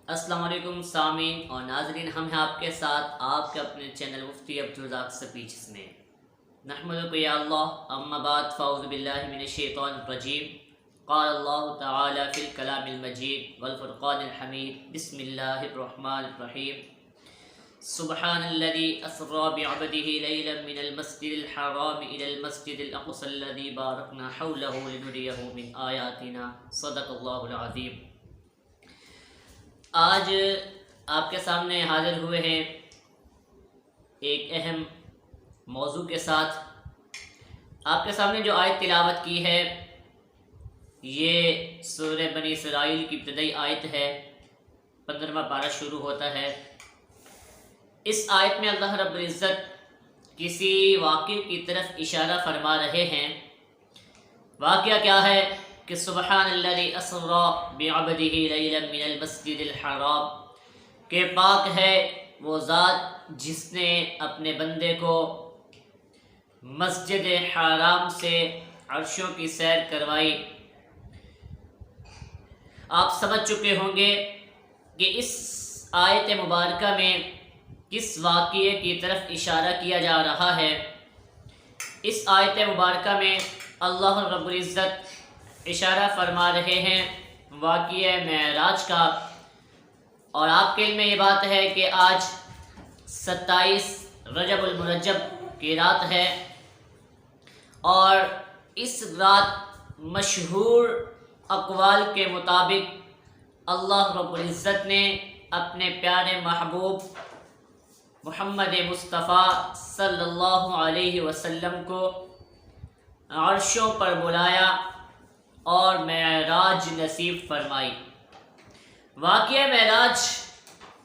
अस्सलाम वालेकुम सामीन और नाजरीन, हम हैं आपके साथ आपके अपने चैनल मुफ्ती अब्दुल रज़ाक स्पीचेस में। नहमदुहु या अल्लाह अम्मा बाद फ़अऊज़ु बिल्लाहि मिनश शैतानिर रजीम। क़ाल अल्लाहु तआला फ़िल कलामिल मजीद वल फ़ुरक़ानिल हमीद। बिस्मिल्लाहिर रहमानिर रहीम। सुब्हानल्लज़ी अस्रा बिअब्दिही लैलन मिनल मस्जिदिल हराम इलल मस्जिदिल अक़सल्लज़ी बारकना हौलहु लिनुरियहु मिन आयातिना। सदक़ल्लाहुल अज़ीम। आज आपके सामने हाजिर हुए हैं एक अहम मौजू के साथ। आपके सामने जो आयत तिलावत की है ये सूरह बनी इसराइल की इब्तदाई आयत है। 15वां पारा शुरू होता है। इस आयत में अल्लाह रब्बुल इज़्ज़त किसी वाक़े की तरफ इशारा फरमा रहे हैं। वाक़या क्या है कि सुब्हानल्लज़ी अस्रा बिअब्दिही लैलन मिनल मस्जिदिल हराम, के पाक है वो ज़ात जिसने अपने बंदे को मस्जिद हराम से अर्शों की सैर करवाई। आप समझ चुके होंगे कि इस आयत मुबारका में किस वाक़ये की तरफ इशारा किया जा रहा है। इस आयत मुबारका में अल्लाह रब्बुल इज़्ज़त इशारा फरमा रहे हैं वाक़या मेराज का। और आपके इल्म में ये बात है कि आज 27 रजबुल मुरज्जब की रात है और इस रात मशहूर अक़वाल के मुताबिक अल्लाह रब्बुल इज़्ज़त ने अपने प्यारे महबूब मुहम्मद मुस्तफ़ा सल्लल्लाहु अलैहि वसल्लम को अर्शों पर बुलाया और मेराज नसीब फरमाई। वाक़या मेराज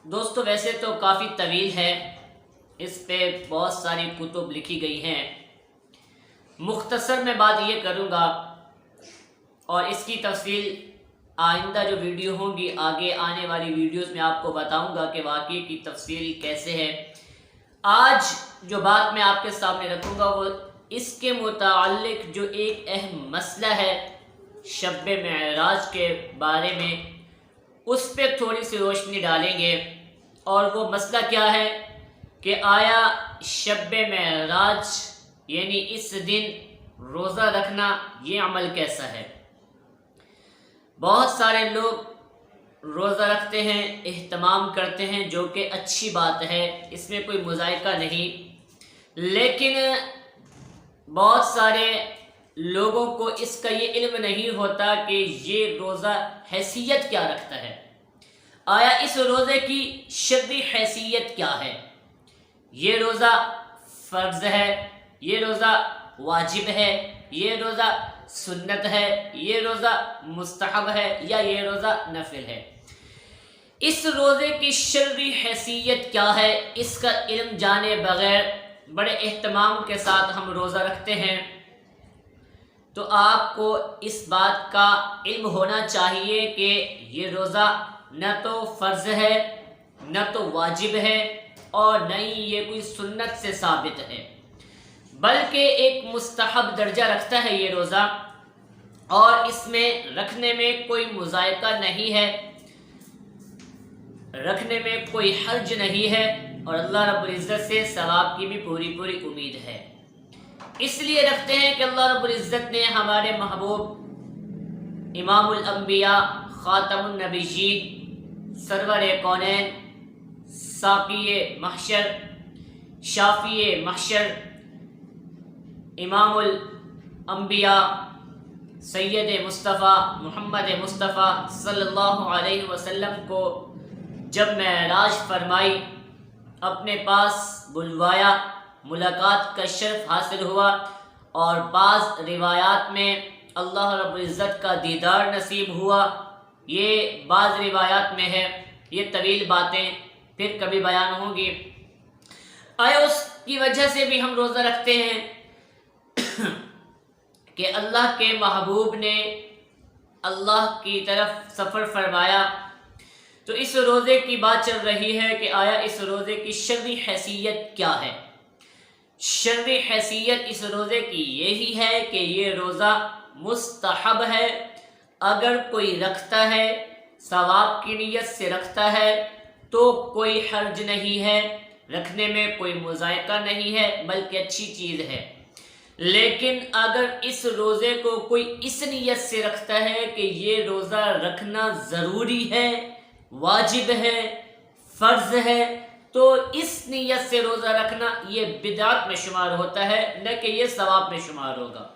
दोस्तों वैसे तो काफ़ी तवील है, इस पे बहुत सारी कुतुब लिखी गई हैं। मुख्तसर में बात ये करूँगा और इसकी तफसील आइंदा जो वीडियो होंगी आगे आने वाली वीडियोस में आपको बताऊँगा कि वाक़ये की तफसील कैसे है। आज जो बात मैं आपके सामने रखूँगा वो इसके मुताल्लिक जो एक अहम मसला है शब-ए मेराज के बारे में, उस पर थोड़ी सी रोशनी डालेंगे। और वो मसला क्या है कि आया शब-ए मेराज यानी इस दिन रोज़ा रखना ये अमल कैसा है। बहुत सारे लोग रोज़ा रखते हैं, एहतमाम करते हैं, जो कि अच्छी बात है, इसमें कोई मुज़ायका नहीं। लेकिन बहुत सारे लोगों को इसका ये इल्म नहीं होता कि ये रोज़ा हैसियत क्या रखता है। आया इस रोज़े की शर्री हैसियत क्या है। ये रोज़ा फ़र्ज़ है, ये रोज़ा वाजिब है, ये रोज़ा सुन्नत है, ये रोज़ा मुस्तहब है या ये रोज़ा नफिल है। इस रोज़े की शर्री हैसियत क्या है, इसका इल्म जाने बग़ैर बड़े एहतमाम के साथ हम रोज़ा रखते हैं तो आपको इस बात का इल्म होना चाहिए कि ये रोज़ा न तो फ़र्ज़ है, न तो वाजिब है और न ही ये कोई सुन्नत से साबित है, बल्कि एक मुस्तहब दर्जा रखता है ये रोज़ा और इसमें रखने में कोई मुज़ायका नहीं है, रखने में कोई हर्ज नहीं है और अल्लाह रब्बुल इज़्ज़त से सवाब की भी पूरी पूरी उम्मीद है। इसलिए रखते हैं कि अल्लाह रब्बुल इज़्ज़त ने हमारे महबूब इमामुल अंबिया ख़ातमुन नबिय्यीन सरवर कौनैन साक़िए महशर शाफ़िए महशर इमामुल अंबिया सैयद मुस्तफ़ा मुहम्मद मुस्तफ़ा सल्लल्लाहु अलैहि वसल्लम को जब मेराज फरमाई, अपने पास बुलवाया, मुलाकात का शर्फ हासिल हुआ और बाज़ रिवायात में अल्लाह रब्बुल इज़्ज़त का दीदार नसीब हुआ। ये बाज़ रिवायात में है, ये तवील बातें फिर कभी बयान होंगी। आया उसकी वजह से भी हम रोज़ा रखते हैं कि अल्लाह के महबूब ने अल्लाह की तरफ सफ़र फरमाया। तो इस रोज़े की बात चल रही है कि आया इस रोज़े की शर्री हैसियत क्या है। शर्री हैसियत इस रोज़े की यही है कि ये रोज़ा मुस्तहब है। अगर कोई रखता है ثواب کی نیت سے رکھتا ہے تو کوئی حرج نہیں ہے، رکھنے میں کوئی مذائقہ نہیں ہے، بلکہ اچھی چیز ہے۔ لیکن اگر اس روزے کو کوئی اس نیت سے رکھتا ہے کہ یہ روزہ رکھنا ضروری ہے، واجب ہے، فرض ہے، تو اس نیت سے روزہ رکھنا یہ بدعت میں شمار ہوتا ہے، نہ کہ یہ ثواب میں شمار ہوگا۔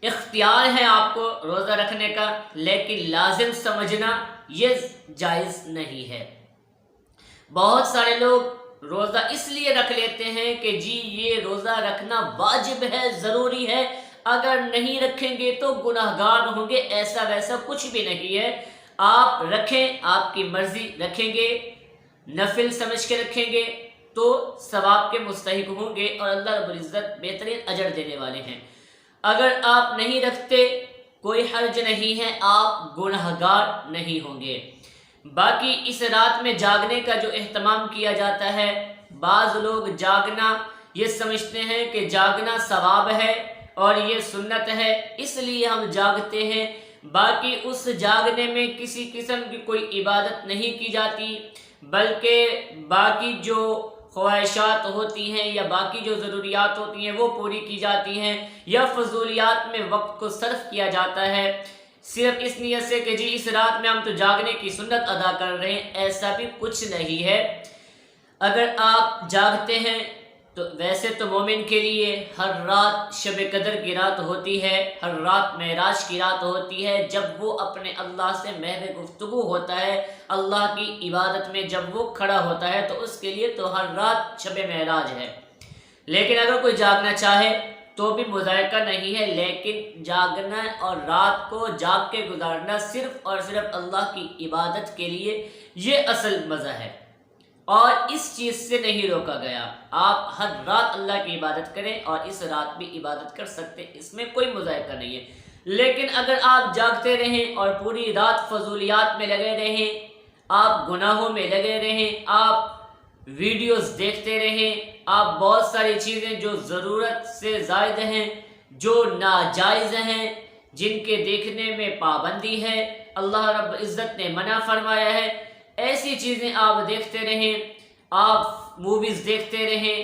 اختیار ہے آپ کو روزہ رکھنے کا، لیکن لازم سمجھنا یہ جائز نہیں ہے۔ بہت سارے لوگ روزہ اس لیے رکھ لیتے ہیں کہ جی یہ روزہ رکھنا واجب ہے، ضروری ہے، اگر نہیں رکھیں گے تو گناہگار ہوں گے، ایسا ویسا کچھ بھی نہیں ہے۔ آپ رکھیں، آپ کی مرضی، رکھیں گے نفل سمجھ کے رکھیں گے تو ثواب کے مستحق ہوں گے اور اللہ رب العزت بہترین اجر دینے والے ہیں۔ اگر آپ نہیں رکھتے کوئی حرج نہیں ہے، آپ گناہگار نہیں ہوں گے۔ باقی اس رات میں جاگنے کا جو اہتمام کیا جاتا ہے، بعض لوگ جاگنا یہ سمجھتے ہیں کہ جاگنا ثواب ہے اور یہ سنت ہے، اس لیے ہم جاگتے ہیں۔ باقی اس جاگنے میں کسی قسم کی کوئی عبادت نہیں کی جاتی، بلکہ باقی جو خواہشات ہوتی ہیں یا باقی جو ضروریات ہوتی ہیں وہ پوری کی جاتی ہیں، یا فضولیات میں وقت کو صرف کیا جاتا ہے صرف اس نیت سے کہ جی اس رات میں ہم تو جاگنے کی سنت ادا کر رہے ہیں۔ ایسا بھی کچھ نہیں ہے۔ اگر آپ جاگتے ہیں تو ویسے تو مومن کے لیے ہر رات شب قدر کی رات ہوتی ہے، ہر رات معراج کی رات ہوتی ہے، جب وہ اپنے اللہ سے محو گفتگو ہوتا ہے، اللہ کی عبادت میں جب وہ کھڑا ہوتا ہے، تو اس کے لیے تو ہر رات شب معراج ہے۔ لیکن اگر کوئی جاگنا چاہے تو بھی مذائقہ نہیں ہے، لیکن جاگنا اور رات کو جاگ کے گزارنا صرف اور صرف اللہ کی عبادت کے لیے یہ اصل مزہ ہے، اور اس چیز سے نہیں روکا گیا۔ آپ ہر رات اللہ کی عبادت کریں اور اس رات بھی عبادت کر سکتے، اس میں کوئی مذائقہ نہیں ہے۔ لیکن اگر آپ جاگتے رہیں اور پوری رات فضولیات میں لگے رہیں، آپ گناہوں میں لگے رہیں، آپ ویڈیوز دیکھتے رہیں، آپ بہت ساری چیزیں جو ضرورت سے زائد ہیں، جو ناجائز ہیں، جن کے دیکھنے میں پابندی ہے، اللہ رب العزت نے منع فرمایا ہے، ایسی چیزیں آپ دیکھتے رہیں، آپ موویز دیکھتے رہیں،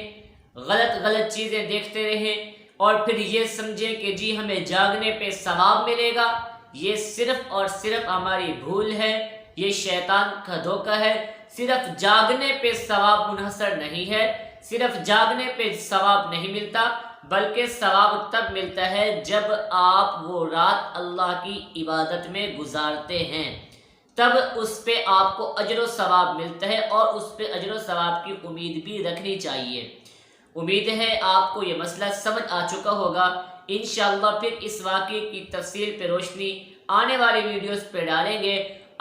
غلط چیزیں دیکھتے رہیں، اور پھر یہ سمجھیں کہ جی ہمیں جاگنے پہ ثواب ملے گا، یہ صرف اور صرف ہماری بھول ہے، یہ شیطان کا دھوکہ ہے۔ صرف جاگنے پہ ثواب منحصر نہیں ہے، صرف جاگنے پہ ثواب نہیں ملتا، بلکہ ثواب تب ملتا ہے جب آپ وہ رات اللہ کی عبادت میں گزارتے ہیں، تب اس پہ آپ کو اجر و ثواب ملتا ہے، اور اس پہ اجر و ثواب کی امید بھی رکھنی چاہیے۔ امید ہے آپ کو یہ مسئلہ سمجھ آ چکا ہوگا۔ انشاءاللہ پھر اس واقعے کی تفصیل پہ روشنی آنے والی ویڈیوز پہ ڈالیں گے۔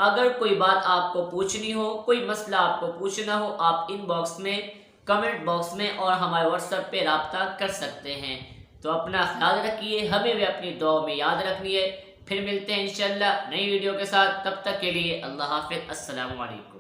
اگر کوئی بات آپ کو پوچھنی ہو، کوئی مسئلہ آپ کو پوچھنا ہو، آپ ان باکس میں، کمنٹ باکس میں اور ہمارے واٹس ایپ پہ رابطہ کر سکتے ہیں۔ تو اپنا خیال رکھیے، ہمیں بھی اپنی دعا میں یاد رکھنی ہے۔ پھر ملتے ہیں انشاءاللہ نئی ویڈیو کے ساتھ، تب تک کے لیے اللہ حافظ، السلام علیکم۔